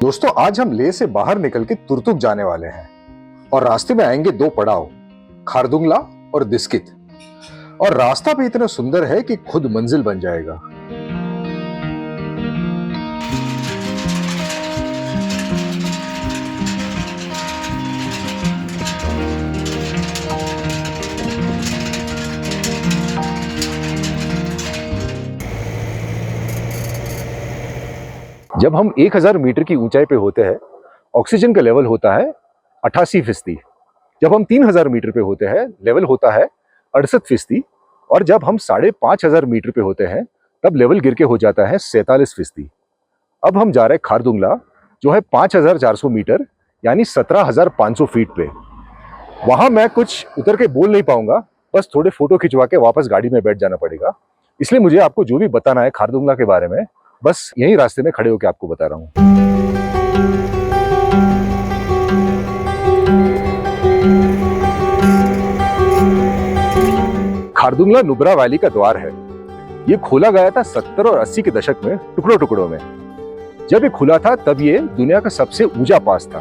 दोस्तों, आज हम लेह से बाहर निकल के तुर्तुक जाने वाले हैं और रास्ते में आएंगे दो पड़ाव, खारदुंगला और दिस्कित। और रास्ता भी इतना सुंदर है कि खुद मंजिल बन जाएगा। जब हम 1000 मीटर की ऊंचाई पे होते हैं, ऑक्सीजन का लेवल होता है 88%। जब हम 3000 मीटर पे होते हैं, लेवल होता है 68%। और जब हम 5500 मीटर पे होते हैं, तब लेवल गिर के हो जाता है 47%। अब हम जा रहे हैं खारदुंगला, जो है 5400 मीटर यानी 17500 फीट पे। वहां मैं कुछ उतर के बोल नहीं पाऊंगा, बस थोड़े फोटो खिंचवा के वापस गाड़ी में बैठ जाना पड़ेगा। इसलिए मुझे आपको जो भी बताना है खारदुंगला के बारे में, बस यही रास्ते में खड़े होकर आपको बता रहा हूं। खारदुंगला नुब्रा वैली का द्वार है। ये खोला गया था 70 और 80 के दशक में टुकड़ों टुकड़ों में। जब ये खुला था तब ये दुनिया का सबसे ऊंचा पास था।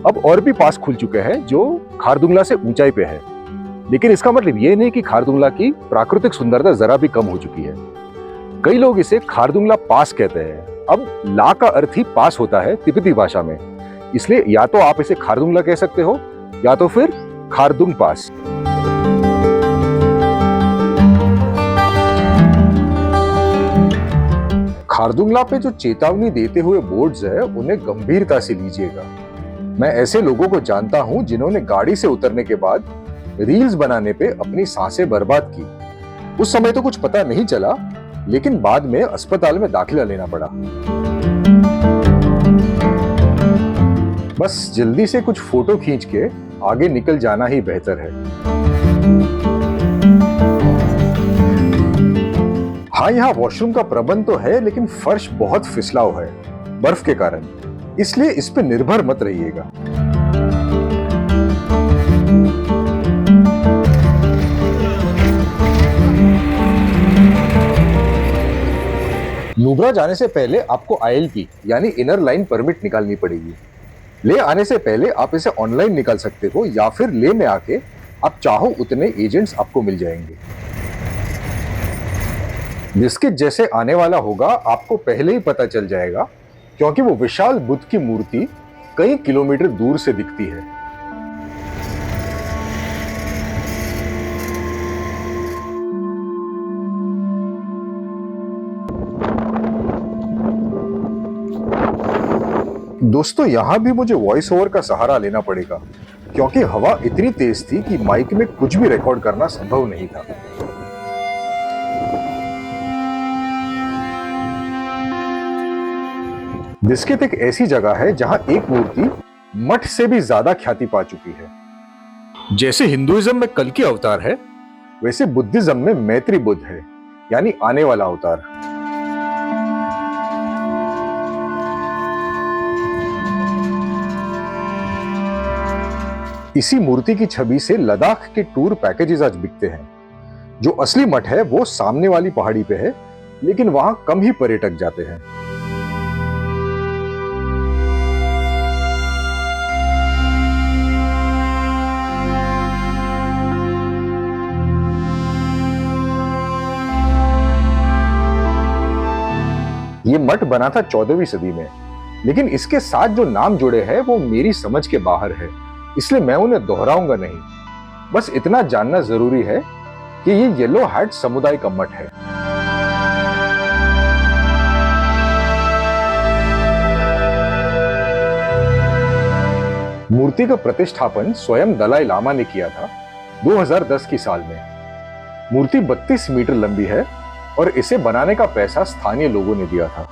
अब और भी पास खुल चुके हैं जो खारदुंगला से ऊंचाई पे है, लेकिन इसका मतलब ये नहीं कि खारदुंगला की प्राकृतिक सुंदरता जरा भी कम हो चुकी है। कई लोग इसे खारदुंगला पास कहते हैं। अब ला का अर्थ ही पास होता है तिब्बती भाषा में, इसलिए या तो आप इसे खारदुंगला कह सकते हो या तो फिर खारदुंग पास। खारदुंगला पे जो चेतावनी देते हुए बोर्ड्स है, उन्हें गंभीरता से लीजिएगा। मैं ऐसे लोगों को जानता हूं जिन्होंने गाड़ी से उतरने के बाद रील्स बनाने पे अपनी सांसें बर्बाद की। उस समय तो कुछ पता नहीं चला, लेकिन बाद में अस्पताल में दाखिला लेना पड़ा। बस जल्दी से कुछ फोटो खींच के आगे निकल जाना ही बेहतर है। हाँ, यहाँ वॉशरूम का प्रबंध तो है, लेकिन फर्श बहुत फिसलाव है बर्फ के कारण, इसलिए इस पे निर्भर मत रहिएगा। नुब्रा जाने से पहले आपको ILP यानी इनर लाइन परमिट निकालनी पड़ेगी। ले आने से पहले आप इसे ऑनलाइन निकाल सकते हो, या फिर ले में आके आप चाहो उतने एजेंट्स आपको मिल जाएंगे। दिस्कित जैसे आने वाला होगा आपको पहले ही पता चल जाएगा, क्योंकि वो विशाल बुद्ध की मूर्ति कई किलोमीटर दूर से दिखती है। दोस्तों, यहां भी मुझे वॉइस ओवर का सहारा लेना पड़ेगा, क्योंकि हवा इतनी तेज थी कि माइक में कुछ भी रिकॉर्ड करना संभव नहीं था। दिस्कित एक ऐसी जगह है जहां एक मूर्ति मठ से भी ज्यादा ख्याति पा चुकी है। जैसे हिंदुइज्म में कल्कि अवतार है, वैसे बुद्धिज्म में मैत्री बुद्ध है, यानी आने वाला अवतार। इसी मूर्ति की छवि से लद्दाख के टूर पैकेजेस आज बिकते हैं। जो असली मठ है वो सामने वाली पहाड़ी पे है, लेकिन वहां कम ही पर्यटक जाते हैं। ये मठ बना था 14वीं सदी में, लेकिन इसके साथ जो नाम जुड़े हैं वो मेरी समझ के बाहर है, इसलिए मैं उन्हें दोहराऊंगा नहीं। बस इतना जानना जरूरी है कि ये येलो हैट समुदाय का मठ है। मूर्ति का प्रतिष्ठापन स्वयं दलाई लामा ने किया था 2010 की साल में। मूर्ति 32 मीटर लंबी है और इसे बनाने का पैसा स्थानीय लोगों ने दिया था।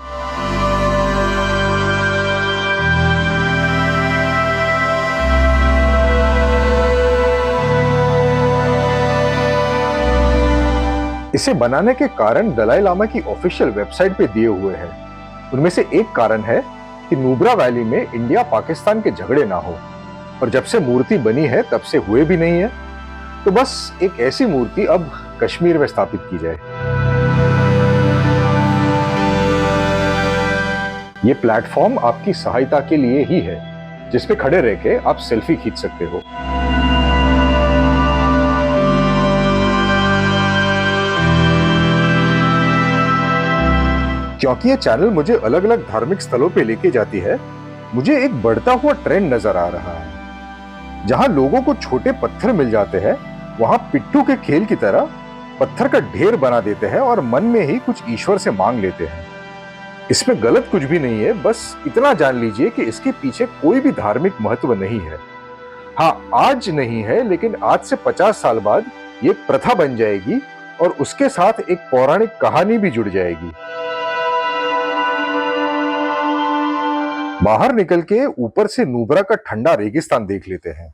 इसे बनाने के कारण दलाई लामा की ऑफिशियल वेबसाइट पे दिए हुए हैं। उनमें से एक कारण है कि नुब्रा वैली में इंडिया पाकिस्तान के झगड़े ना हो, और जब से मूर्ति बनी है तब से हुए भी नहीं है। तो बस एक ऐसी मूर्ति अब कश्मीर में स्थापित की जाए। ये प्लेटफॉर्म आपकी सहायता के लिए ही है, जिस पे खड़े रह के आप सेल्फी खींच सकते हो। क्योंकि ये चैनल मुझे अलग अलग धार्मिक स्थलों पे लेके जाती है, मुझे एक बढ़ता हुआ ट्रेंड नजर आ रहा है। जहां लोगों को छोटे पत्थर मिल जाते हैं, वहां पिट्ठू के खेल की तरह पत्थर का ढेर बना देते हैं और मन में ही कुछ ईश्वर से मांग लेते हैं। इसमें गलत कुछ भी नहीं है, बस इतना जान लीजिए कि इसके पीछे कोई भी धार्मिक महत्व नहीं है। हाँ, आज नहीं है, लेकिन आज से 50 साल बाद ये प्रथा बन जाएगी और उसके साथ एक पौराणिक कहानी भी जुड़ जाएगी। बाहर निकल के ऊपर से नुब्रा का ठंडा रेगिस्तान देख लेते हैं।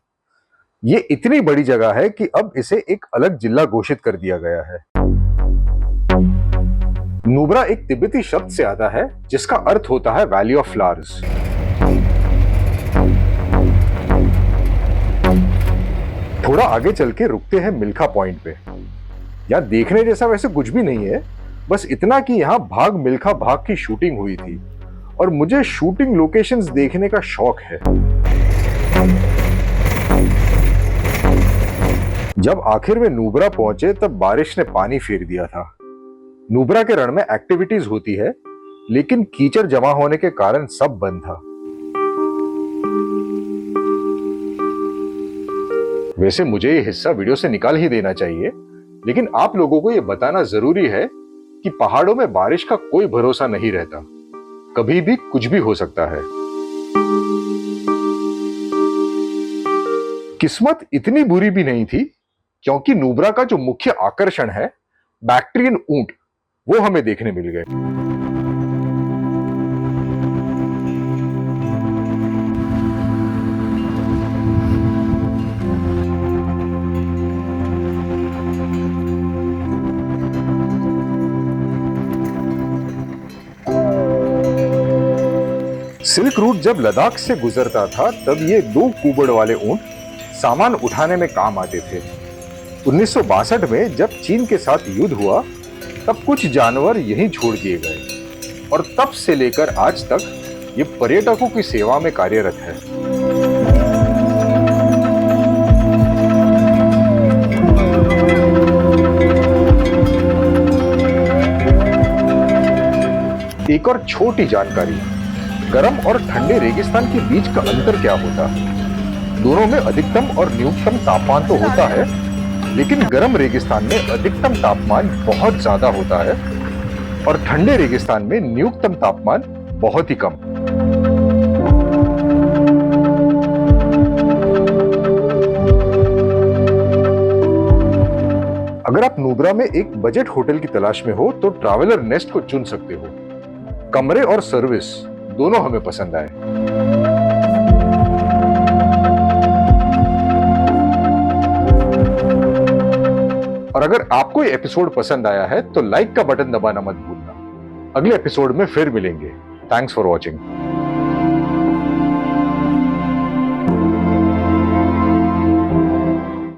ये इतनी बड़ी जगह है कि अब इसे एक अलग जिला घोषित कर दिया गया है। नुब्रा एक तिब्बती शब्द से आता है जिसका अर्थ होता है वैली ऑफ फ्लावर्स। थोड़ा आगे चल के रुकते हैं मिल्खा पॉइंट पे। यहाँ देखने जैसा वैसे कुछ भी नहीं है, बस इतना कि यहाँ भाग मिल्खा भाग की शूटिंग हुई थी और मुझे शूटिंग लोकेशंस देखने का शौक है। जब आखिर में नुब्रा पहुंचे तब बारिश ने पानी फेर दिया था। नुब्रा के रण में एक्टिविटीज होती है, लेकिन कीचड़ जमा होने के कारण सब बंद था। वैसे मुझे ये हिस्सा वीडियो से निकाल ही देना चाहिए, लेकिन आप लोगों को ये बताना जरूरी है कि पहाड़ों में बारिश का कोई भरोसा नहीं रहता, कभी भी कुछ भी हो सकता है। किस्मत इतनी बुरी भी नहीं थी, क्योंकि नुब्रा का जो मुख्य आकर्षण है बैक्ट्रियन ऊंट, वो हमें देखने मिल गए। सिल्क रूट जब लद्दाख से गुजरता था तब ये 2 कुबड़ वाले ऊंट सामान उठाने में काम आते थे। 1962 में जब चीन के साथ युद्ध हुआ तब कुछ जानवर यहीं छोड़ दिए गए और तब से लेकर आज तक ये पर्यटकों की सेवा में कार्यरत है। एक और छोटी जानकारी, गर्म और ठंडे रेगिस्तान के बीच का अंतर क्या होता है? दोनों में अधिकतम और न्यूनतम तापमान तो होता है, लेकिन गर्म रेगिस्तान में अधिकतम तापमान बहुत ज्यादा होता है और ठंडे रेगिस्तान में न्यूनतम तापमान बहुत ही कम। अगर आप नुब्रा में एक बजट होटल की तलाश में हो तो ट्रैवलर नेस्ट को चुन सकते हो। कमरे और सर्विस दोनों हमें पसंद आए। और अगर आपको ये एपिसोड पसंद आया है तो लाइक का बटन दबाना मत भूलना। अगले एपिसोड में फिर मिलेंगे। Thanks for watching.